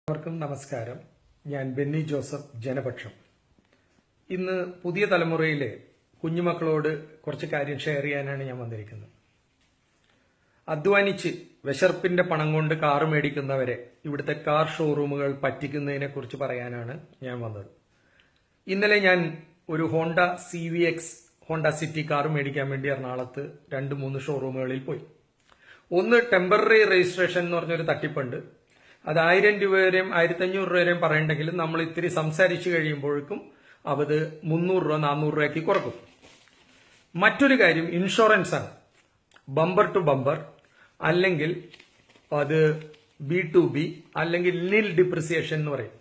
എല്ലാവർക്കും നമസ്കാരം. ഞാൻ ബെന്നി ജോസഫ്, ജനപക്ഷം. ഇന്ന് പുതിയ തലമുറയിലെ കുഞ്ഞുമക്കളോട് കുറച്ച് കാര്യം ഷെയർ ചെയ്യാനാണ് ഞാൻ വന്നിരിക്കുന്നത്. അധ്വാനിച്ച് വിശർപ്പിന്റെ പണം കൊണ്ട് കാർ മേടിക്കുന്നവരെ ഇവിടുത്തെ കാർ ഷോറൂമുകൾ പറ്റിക്കുന്നതിനെ കുറിച്ച് പറയാനാണ് ഞാൻ വന്നത്. ഇന്നലെ ഞാൻ ഒരു Honda CVX Honda city car മേടിക്കാൻ വേണ്ടി എറണാകുളത്ത് 2-3 ഷോറൂമുകളിൽ പോയി. ഒന്ന് ടെമ്പററി രജിസ്ട്രേഷൻ എന്ന് പറഞ്ഞൊരു തട്ടിപ്പുണ്ട്. അത് 1000 രൂപ വരെയും 1500 രൂപ വരെയും പറയണ്ടെങ്കിലും നമ്മൾ ഇത്തിരി സംസാരിച്ചു കഴിയുമ്പോഴേക്കും അത് 300 രൂപ 400 രൂപയ്ക്ക് കുറക്കും. മറ്റൊരു കാര്യം ഇൻഷുറൻസ് ആണ്. ബമ്പർ ടു ബമ്പർ, അല്ലെങ്കിൽ അത് B2B, അല്ലെങ്കിൽ നിൽ ഡിപ്രിസിയേഷൻ എന്ന് പറയും.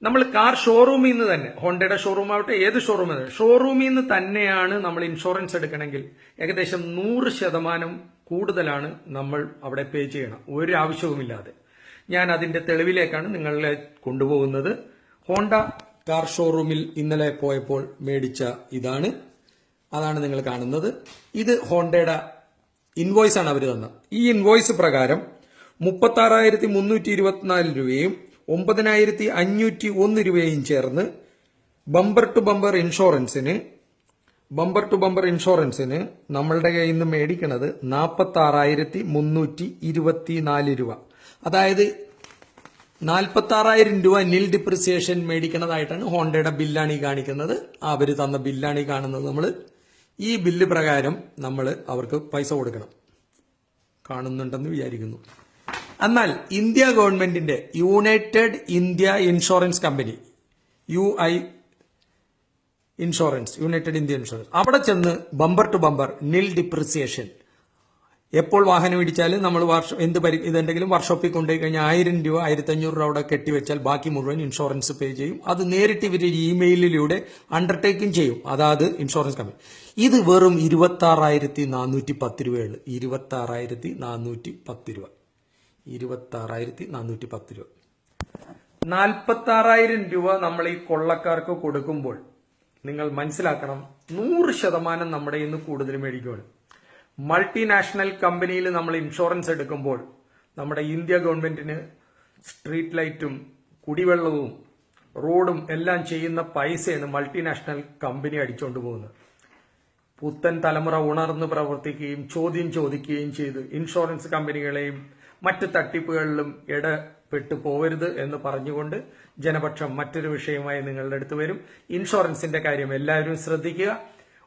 നമ്മൾ കാർ ഷോറൂമിൽ നിന്ന് തന്നെ, ഹോണ്ടയുടെ ഷോറൂം ആവട്ടെ, ഏത് ഷോറൂമിൽ നിന്ന് തന്നെയാണ് നമ്മൾ ഇൻഷുറൻസ് എടുക്കണമെങ്കിൽ ഏകദേശം 100% കൂടുതലാണ് നമ്മൾ അവിടെ പേ ചെയ്യണം, ഒരു ആവശ്യവുമില്ലാതെ. ഞാൻ അതിന്റെ തെളിവിലേക്കാണ് നിങ്ങളെ കൊണ്ടുപോകുന്നത്. ഹോണ്ട കാർ ഷോറൂമിൽ ഇന്നലെ പോയപ്പോൾ മേടിച്ച അതാണ് നിങ്ങൾ കാണുന്നത്. ഇത് ഹോണ്ടയുടെ ഇൻവോയ്സ് ആണ് അവർ തന്നത്. ഈ ഇൻവോയ്സ് പ്രകാരം 36,324 രൂപയും 9,501 രൂപയും ചേർന്ന് ബമ്പർ ടു ബമ്പർ ഇൻഷുറൻസിന് നമ്മളുടെ കയ്യിൽ നിന്ന് മേടിക്കുന്നത് 46,324 രൂപ. അതായത് 46,000 രൂപ നിൽ ഡിപ്രിസിയേഷൻ മേടിക്കുന്നതായിട്ടാണ് ഹോണ്ടയുടെ ബില്ലാണ് ഈ കാണിക്കുന്നത്. അവർ തന്ന ബില്ലാണ് ഈ കാണുന്നത്. നമ്മൾ ഈ ബില്ല് പ്രകാരം നമ്മൾ അവർക്ക് പൈസ കൊടുക്കണം. കാണുന്നുണ്ടെന്ന് വിചാരിക്കുന്നു. എന്നാൽ ഇന്ത്യ ഗവൺമെന്റിന്റെ United India insurance company, United India insurance, അവിടെ ചെന്ന് ബമ്പർ ടു ബമ്പർ നിൽ ഡിപ്രിസിയേഷൻ, എപ്പോൾ വാഹനം ഇടിച്ചാലും നമ്മൾ ഇതെന്തെങ്കിലും വർക്ക്ഷോപ്പിൽ കൊണ്ടുപോയി കഴിഞ്ഞാൽ 1000 രൂപ 1500 രൂപ അവിടെ കെട്ടിവെച്ചാൽ ബാക്കി മുഴുവൻ ഇൻഷുറൻസ് പേ ചെയ്യും. അത് നേരിട്ട് ഇവർ ഇമെയിലിലൂടെ അണ്ടർടേക്കിംഗ് ചെയ്യും, അതായത് ഇൻഷുറൻസ് കമ്പനി. ഇത് വെറും 26,410 രൂപയുള്ളൂ. 26,410 രൂപ. 26,410 രൂപ. 46,000 രൂപ നമ്മൾ ഈ കൊള്ളക്കാർക്ക് കൊടുക്കുമ്പോൾ നിങ്ങൾ മനസ്സിലാക്കണം, 100% നമ്മുടെ ഇന്ന് കൂടുതൽ മേടിക്കുകയാണ്. മൾട്ടിനാഷണൽ കമ്പനിയിൽ നമ്മൾ ഇൻഷുറൻസ് എടുക്കുമ്പോൾ നമ്മുടെ ഇന്ത്യ ഗവൺമെന്റിന് സ്ട്രീറ്റ് ലൈറ്റും കുടിവെള്ളവും റോഡും എല്ലാം ചെയ്യുന്ന പൈസയാണ് മൾട്ടിനാഷണൽ കമ്പനി അടിച്ചുകൊണ്ട് പോകുന്നത്. പുത്തൻ തലമുറ ഉണർന്ന് പ്രവർത്തിക്കുകയും ചോദ്യം ചോദിക്കുകയും ചെയ്ത് ഇൻഷുറൻസ് കമ്പനികളെയും മറ്റ് തട്ടിപ്പുകളിലും ഇടപെട്ടു പോവരുത് എന്ന് പറഞ്ഞുകൊണ്ട് ജനപക്ഷം മറ്റൊരു വിഷയമായി നിങ്ങളുടെ അടുത്ത് വരും. ഇൻഷുറൻസിന്റെ കാര്യം എല്ലാവരും ശ്രദ്ധിക്കുക.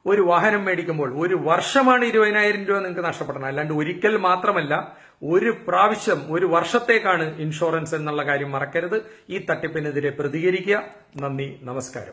ഒരു വാഹനം മേടിക്കുമ്പോൾ ഒരു വർഷമാണ് 20,000 രൂപ നിങ്ങൾക്ക് നഷ്ടപ്പെടണം. അല്ലാണ്ട് ഒരിക്കൽ മാത്രമല്ല, ഒരു പ്രാവശ്യം, ഒരു വർഷത്തേക്കാണ് ഇൻഷുറൻസ് എന്നുള്ള കാര്യം മറക്കരുത്. ഈ തട്ടിപ്പിനെതിരെ പ്രതികരിക്കുക. നന്ദി, നമസ്കാരം.